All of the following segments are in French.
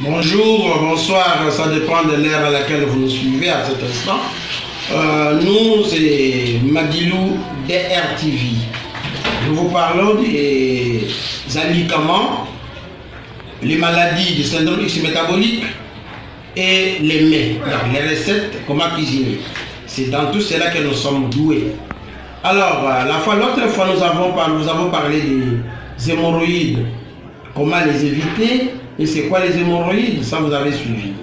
Bonjour, bonsoir, ça dépend de l'ère à laquelle vous nous suivez à cet instant. Nous, c'est Magilou DRTV. Nous vous parlons des alicaments, les maladies du syndrome X métabolique et les mets, les recettes, comment cuisiner. C'est dans tout cela que nous sommes doués. Alors, l'autre fois, nous avons parlé des hémorroïdes, comment les éviter. Et c'est quoi les hémorroïdes? Ça, vous avez suivi.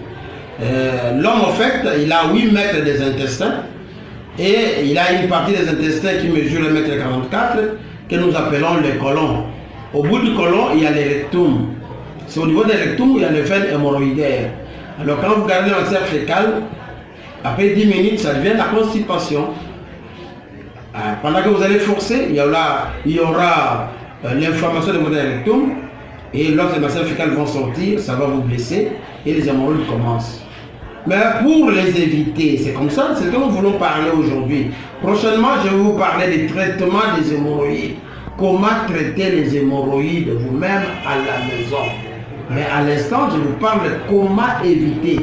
L'homme, en fait, il a 8 mètres des intestins et il a une partie des intestins qui mesure 1,44 m que nous appelons le côlon. Au bout du côlon, il y a le rectum. C'est au niveau du rectum où il y a le veine hémorroïdaire. Alors, quand vous gardez un cerf fécal, après 10 minutes, ça devient la constipation. Pendant que vous allez forcer, il y aura l'inflammation du rectum. Et lorsque les masses fécales vont sortir, ça va vous blesser et les hémorroïdes commencent. Mais pour les éviter, c'est comme ça, c'est ce que nous voulons parler aujourd'hui. Prochainement, je vais vous parler des traitements des hémorroïdes. Comment traiter les hémorroïdes vous-même à la maison. Mais à l'instant, je vous parle de comment éviter.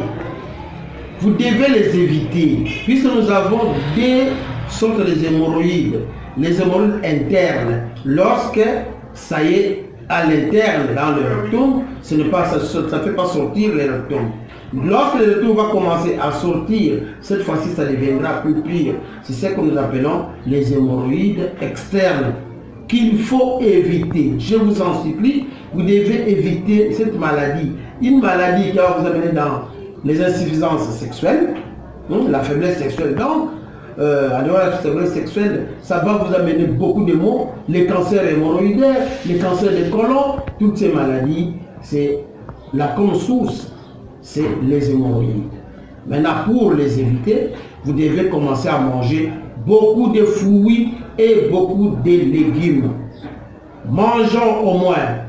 Vous devez les éviter, puisque nous avons deux sortes d'hémorroïdes. Les hémorroïdes internes, lorsque ça y est, à l'interne, dans le rectum, ça ne fait pas sortir le rectum. Lorsque le rectum va commencer à sortir, cette fois-ci, ça deviendra plus pire. C'est ce que nous appelons les hémorroïdes externes qu'il faut éviter. Je vous en supplie, vous devez éviter cette maladie. Une maladie qui va vous amener dans les insuffisances sexuelles, la faiblesse sexuelle. Donc, à dehors de la faiblesse sexuelle, ça va vous amener beaucoup de maux, les cancers hémorroïdaires, les cancers des côlons, toutes ces maladies, c'est la comme source, c'est les hémorroïdes. Maintenant, pour les éviter, vous devez commencer à manger beaucoup de fruits et beaucoup de légumes. Mangeons au moins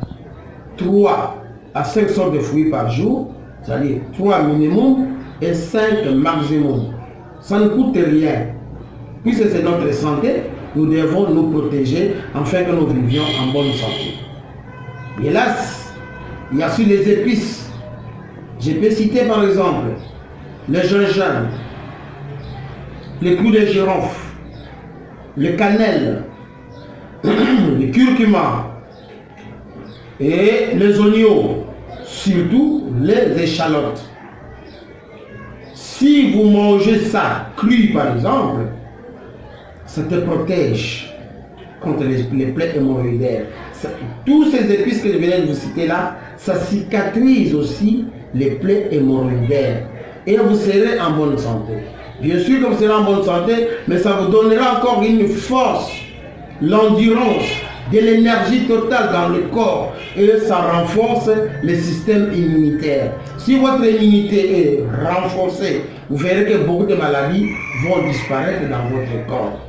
3 à 5 sortes de fruits par jour, c'est-à-dire 3 minimum et 5 maximum. Ça ne coûte rien. Puisque c'est notre santé, nous devons nous protéger afin que nous vivions en bonne santé. Hélas, il y a sur les épices. Je peux citer par exemple le gingembre, le clou de girofle, le cannelle, le curcuma et les oignons, surtout les échalotes. Si vous mangez ça cru par exemple, ça te protège contre les plaies hémorroïdaires. Tous ces épices que je viens de vous citer là, ça cicatrise aussi les plaies hémorroïdaires. Et vous serez en bonne santé. Bien sûr que vous serez en bonne santé, mais ça vous donnera encore une force, l'endurance, de l'énergie totale dans le corps. Et ça renforce le système immunitaire. Si votre immunité est renforcée, vous verrez que beaucoup de maladies vont disparaître dans votre corps.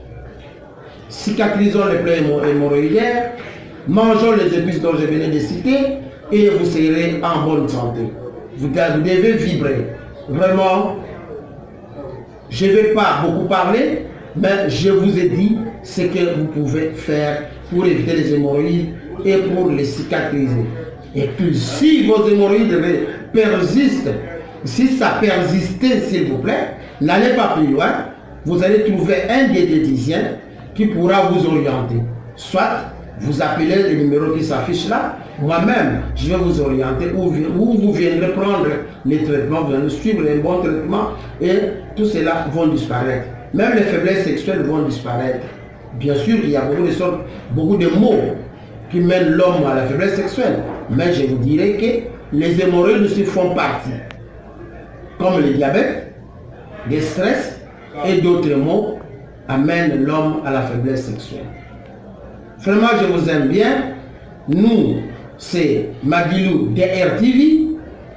Cicatrisons les plaies hémorroïdaires, mangeons les épices dont je venais de citer et vous serez en bonne santé. Vous devez vibrer. Vraiment, je ne vais pas beaucoup parler, mais je vous ai dit ce que vous pouvez faire pour éviter les hémorroïdes et pour les cicatriser. Et puis, si vos hémorroïdes persistent, si ça persiste, s'il vous plaît, n'allez pas plus loin. Vous allez trouver un diététicien qui pourra vous orienter. Soit vous appelez le numéro qui s'affiche là, moi-même, je vais vous orienter où vous viendrez prendre les traitements, vous allez suivre les bons traitements et tout cela vont disparaître. Même les faiblesses sexuelles vont disparaître. Bien sûr, il y a beaucoup de maux qui mènent l'homme à la faiblesse sexuelle, mais je vous dirais que les hémorroïdes aussi font partie, comme le diabète, le stress et d'autres maux amènent l'homme à la faiblesse sexuelle. Vraiment, je vous aime bien. Nous, c'est Magilou DRTV,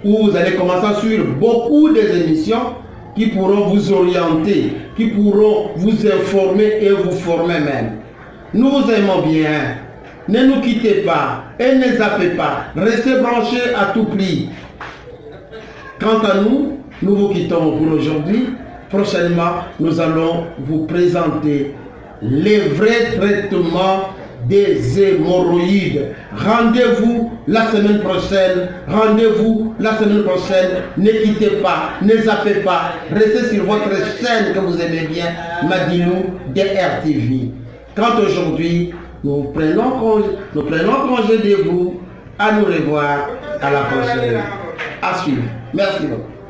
où vous allez commencer à suivre beaucoup d'émissions qui pourront vous orienter, qui pourront vous informer et vous former même. Nous vous aimons bien. Ne nous quittez pas et ne zappez pas. Restez branchés à tout prix. Quant à nous, nous vous quittons pour aujourd'hui. Prochainement, nous allons vous présenter les vrais traitements des hémorroïdes. Rendez-vous la semaine prochaine. Rendez-vous la semaine prochaine. Ne quittez pas, ne zappez pas. Restez sur votre chaîne que vous aimez bien, Madilou DRTV. Quand aujourd'hui, nous prenons congé de vous. À nous revoir à la prochaine. À suivre. Merci beaucoup.